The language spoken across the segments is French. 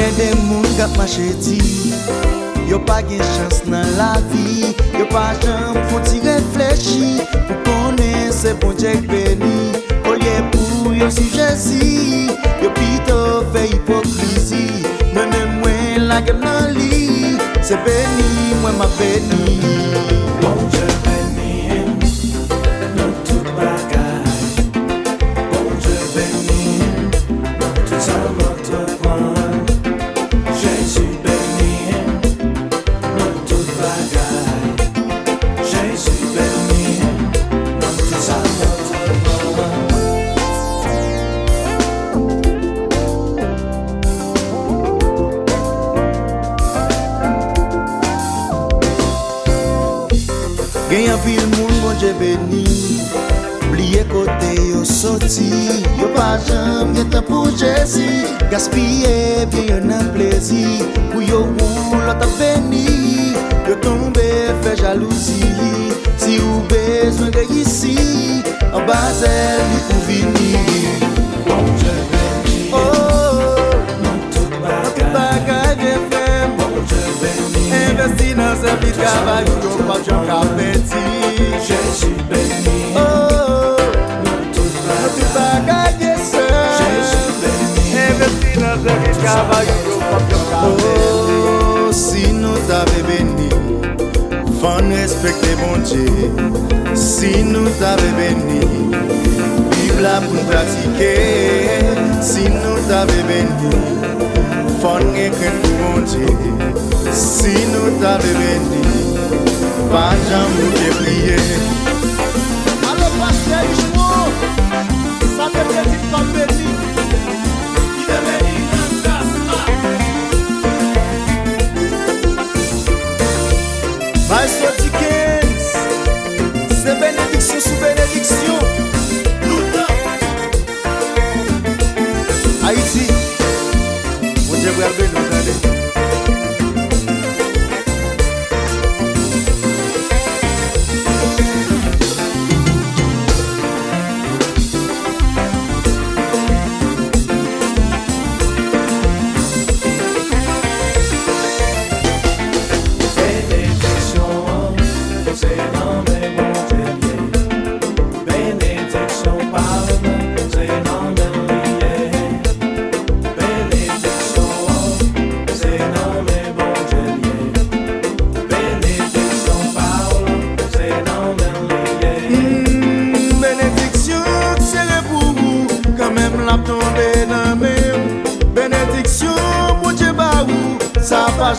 Gen des moun k'ap mache ti, yo pa gen chance dans la vie, yo pa jam font ti réfléchi, pour connaître c'est bon Dieu béni, au lieu pour yo si Jésus, yo pito fait hypocrisie, moi-même moi la game nan li, c'est béni, moi ma béni. Bon Dieu béni, nous tout bagaille. Bon Dieu béni, nous tout ça m'entreprendre. Jésus béni, nous tout bagaille. Jésus béni, nous tout ça m'entreprendre. Gen yon pile moun bon Dieu béni, oublié côté yo sorti, yo pa jam gen temps pour Jésus, gaspiller bien yon nan plaisir, pour yo ou l'autre béni, yo tombe fait jalousie, si ou besoin de ici, en bas elle li pou vini. Bon Dieu béni, Oh, nous tout bagaille. bagay bien fait, Bon Dieu béni, investi dans service travail, yo pa jam ka peti. Jésus béni, Oh, nous tout tu bagaille. bagaille Jésus béni, investi dans service travail, yo pa jam ka peti. Oh, si nous t'avons béni, faut respecter bon Dieu. Si nous t'avons béni, vive la pour pratiquer. Si nous t'avons béni, faut écrire pour bon Dieu. Si nous t'avons béni, pas jamais prier. Alors, pasteur, ça te dit pas béni. il est béni dans ta Maestro Dickens, c'est bénédiction sous bénédiction. Haïti, mon Dieu, vous avez nous aider.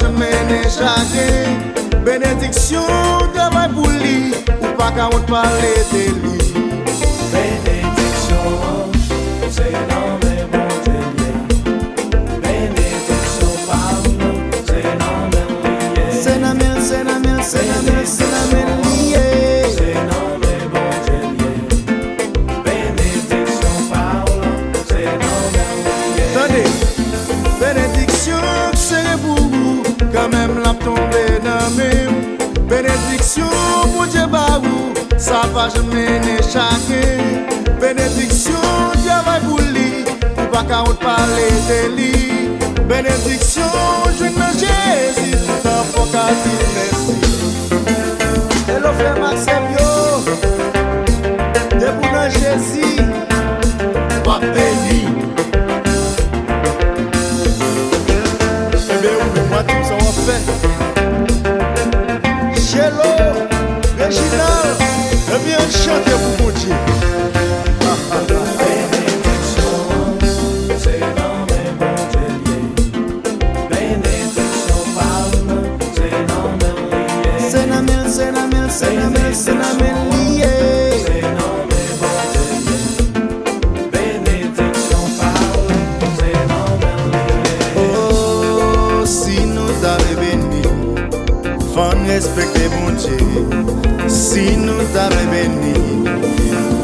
Jamais n'échapper. Bénédiction, travail pour lui, ou pas qu'à on parler de lui. bénédiction, c'est dans mes bons Dieu. Bénédiction parle, c'est dans mes liés. C'est la mel, c'est la mel, c'est la mel, c'est la mel lié. C'est dans mes bons Dieu. Bénédiction parle, c'est dans mes liés. Attendez, bénédiction, c'est pour vous, quand même la tomber dans mes. Bénédiction, pour Dieu, bah vous, ça va jamais n'échapper. Bénédiction, travail pour lui, ou pas qu'à on parler de lui. Bénédiction, je ne Jésus, tout en faut qu'à dire merci. Hello frère Maxime yo, de pour dans Jésus, pas béni. Eh bien, oui, moi tout ça on fait. Hello, Reginald, eh bien, chantez pour mon Dieu. Bénédiction, c'est dans mes bons Dieu. Bénédiction parle, c'est dans mes liés. C'est la mel, c'est la mel, c'est la mel, c'est la mel lié. C'est dans mes bons Dieu. Bénédiction parle, c'est dans mes liés. Oh, si nous t'avons béni, faut respecter bon Dieu. Si nous t'avons béni,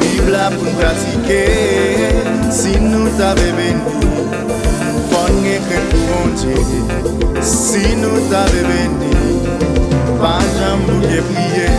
vive la pour pratiquer. Si nous t'avons béni, faut écrire pour bon Dieu. Si nous t'avons béni, pas jamais prier.